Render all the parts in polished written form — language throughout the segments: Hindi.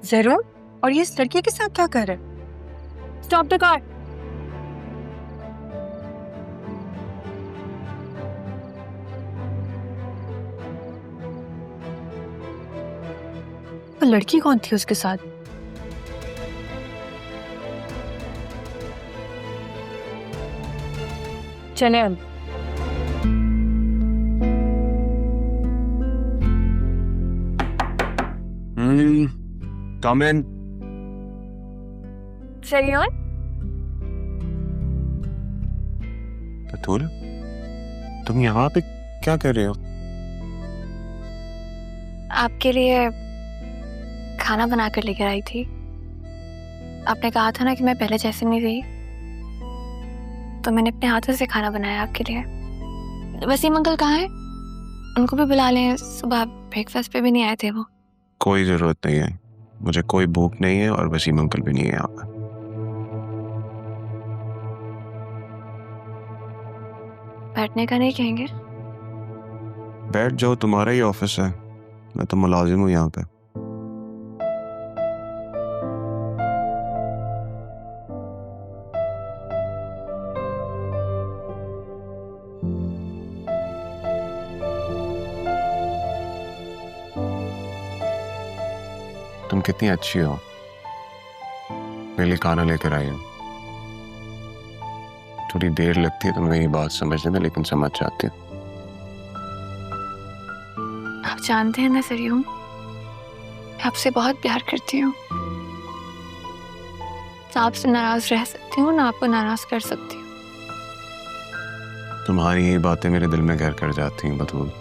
जरूर। और ये इस लड़की के साथ क्या कर रहे हैं? Stop the car. वो लड़की कौन थी उसके साथ? चले अब। Come in. सरियान, बतूल, तुम यहाँ पे क्या कर रहे हो? आपके लिए खाना बना कर लेकर आई थी। आपने कहा था ना कि मैं पहले जैसे नहीं रही, तो मैंने अपने हाथों से खाना बनाया आपके लिए। वसीम अंकल कहाँ हैं? उनको भी बुला लें, सुबह ब्रेकफास्ट पे भी नहीं आए थे वो। कोई जरूरत नहीं है, मुझे कोई भूख नहीं है और वसीम अंकल भी नहीं है यहाँ पे। बैठने का नहीं कहेंगे? बैठ जाओ, तुम्हारा ही ऑफिस है, मैं तो मुलाजिम हूँ यहाँ पे। तुम कितनी अच्छी हो, मेरे लिए खाना लेकर आई हो। थोड़ी देर लगती है तुम्हें ये बात समझने में, लेकिन समझ जाती हो। आप जानते हैं ना सरियू, मैं आपसे बहुत प्यार करती हूँ। ना आपसे नाराज रह सकती हूँ, ना आपको नाराज कर सकती हूँ। तुम्हारी ये बातें मेरे दिल में घर कर जाती हैं बतूल।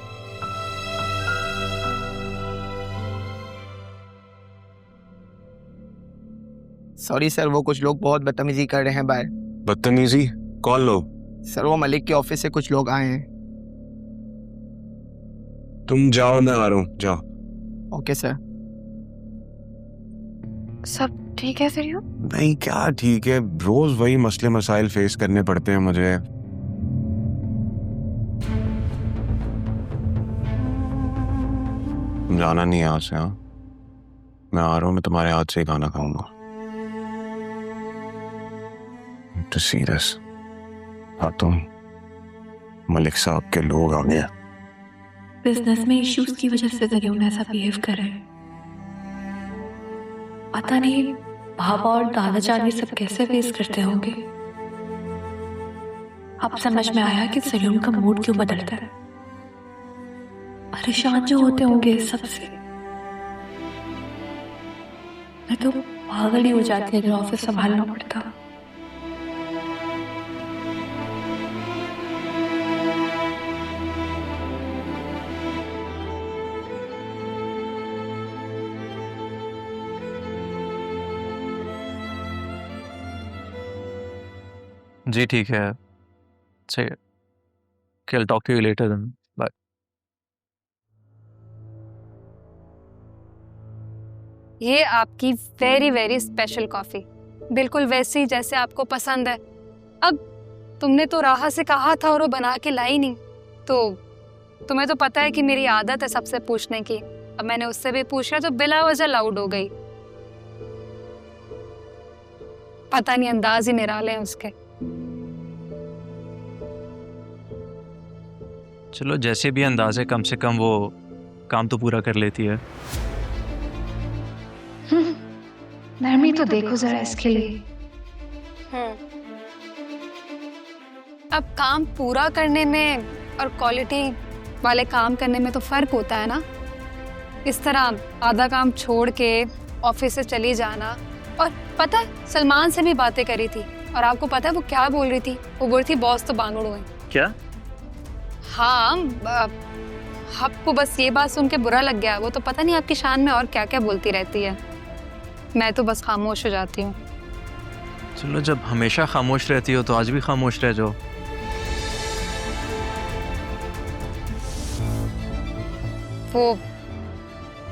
सॉरी सर, वो कुछ लोग बहुत बदतमीजी कर रहे हैं बाहर। बदतमीजी? कौन लोग? सर, वो मलिक के ऑफिस से कुछ लोग आए हैं। तुम जाओ, मैं आ रहा हूँ, जाओ। Okay sir. सब ठीक है सरियू? नहीं, क्या ठीक है, रोज वही मसले मसाइल फेस करने पड़ते हैं मुझे। तुम जाना नहीं है यहाँ से। हाँ, मैं आ रहा हूँ, मैं तुम्हारे हाथ से ही खाना खाऊंगा। To see this. हाँ, तुम मलिक साहब के लोग आ गए। बिजनेस में इश्यूज की वजह से सरियू ऐसा बिहेव कर रहे हैं। पता नहीं भाभा और दादा जान ये सब कैसे फेस करते होंगे। अब समझ में आया कि सरियू का मूड क्यों बदलता है। परेशान जो होते होंगे इस सबसे। मैं तो पागल ही हो जाती अगर ऑफिस संभालना पड़ता। जी ठीक है, सही। I'll talk to you later then. Bye. ये आपकी वेरी वेरी स्पेशल कॉफी, बिल्कुल वैसी जैसे आपको पसंद है। अब तुमने तो राहा से कहा था और वो बना के लाई नहीं, तो तुम्हें तो पता है कि मेरी आदत है सबसे पूछने की। अब मैंने उससे भी पूछा तो बिला वजह लाउड हो गई। पता नहीं, अंदाज ही निराले हैं उसके। चलो जैसे भी अंदाज है, कम से कम वो काम तो पूरा कर लेती है। नरमी तो देखो जरा इसके लिए। अब काम पूरा करने में और क्वालिटी वाले काम करने में तो फर्क होता है ना। इस तरह आधा काम छोड़ के ऑफिस से चली जाना। और पता है, सलमान से भी बातें करी थी और आपको पता है वो क्या बोल रही थी? वो बोल रही थी बॉस तो बांगड़ हुए। क्या? हाँ, आपको बस ये बात सुन के बुरा लग गया। वो तो पता नहीं आपकी शान में और क्या क्या बोलती रहती है। मैं तो बस खामोश हो जाती हूँ। चलो, जब हमेशा खामोश रहती हो तो आज भी खामोश रह जाओ। वो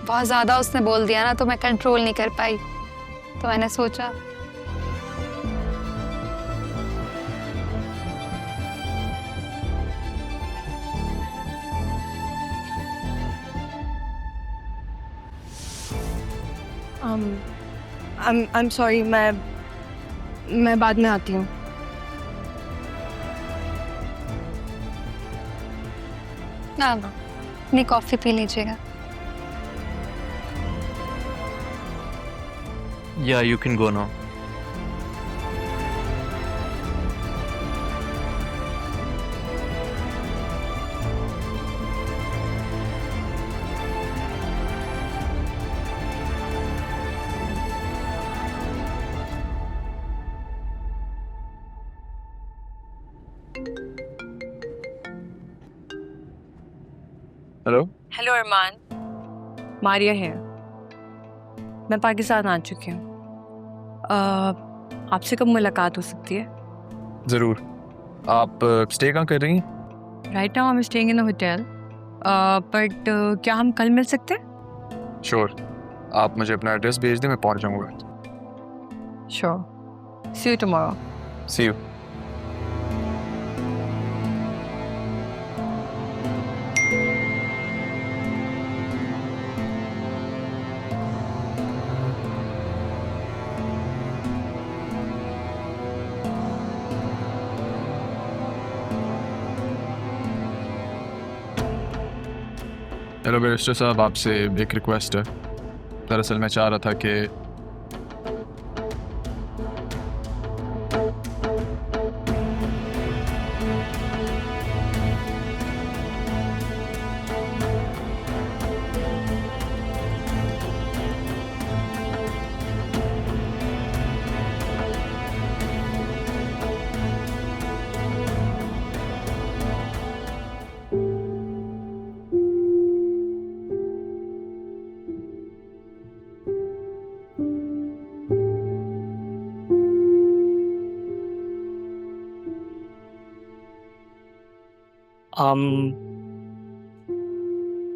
बहुत ज्यादा उसने बोल दिया ना, तो मैं कंट्रोल नहीं कर पाई। तो मैंने सोचा आई एम सॉरी, मैं बाद में आती हूँ। ना अपनी कॉफी पी लीजिएगा। Yeah, you can go now. Hello. Hello Arman, Maria है। मैं पाकिस्तान आ चुकी हूँ। आपसे कब मुलाकात हो सकती है? ज़रूर। आप स्टे कहाँ कर रही हैं? Right now I am staying in a hotel, but क्या हम कल मिल सकते हैं? श्योर। आप मुझे अपना एड्रेस भेज दें, मैं पहुँच जाऊँगा। Sure, see you tomorrow. See you. Hello barrister साहब, आपसे एक रिक्वेस्ट है। दरअसल मैं चाह रहा था कि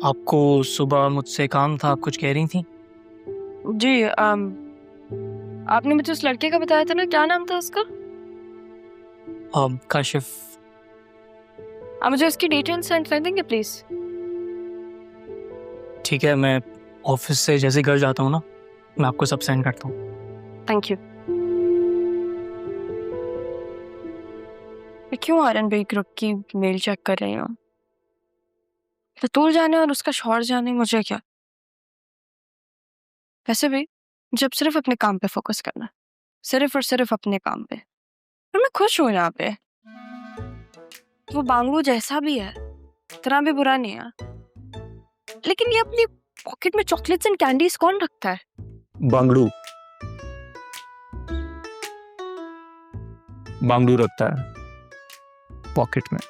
आपको सुबह मुझसे काम था, आप कुछ कह रही थी? जी, आपने मुझे उस लड़के का बताया था ना, क्या नाम था उसका? काशिफ। आप मुझे उसकी डिटेल्स सेंड कर देंगे प्लीज? ठीक है, मैं ऑफिस से जैसे घर जाता हूँ ना, मैं आपको सब सेंड करता हूँ। Thank you. मैं क्यों आर्यन भाई ग्रुप की मेल चेक कर रही हूँ? बतूल जाने और उसका शौहर जाने, मुझे क्या? वैसे भी जब सिर्फ अपने काम पे फोकस करना, सिर्फ और सिर्फ अपने काम पे, और मैं खुश हूँ यहाँ पे। वो बांगलू जैसा भी है, इतना भी बुरा नहीं है, लेकिन ये अपनी पॉकेट में चॉकलेट्स एंड कैंडीज कौन रखता है? बांगलू रखता है पॉकेट में।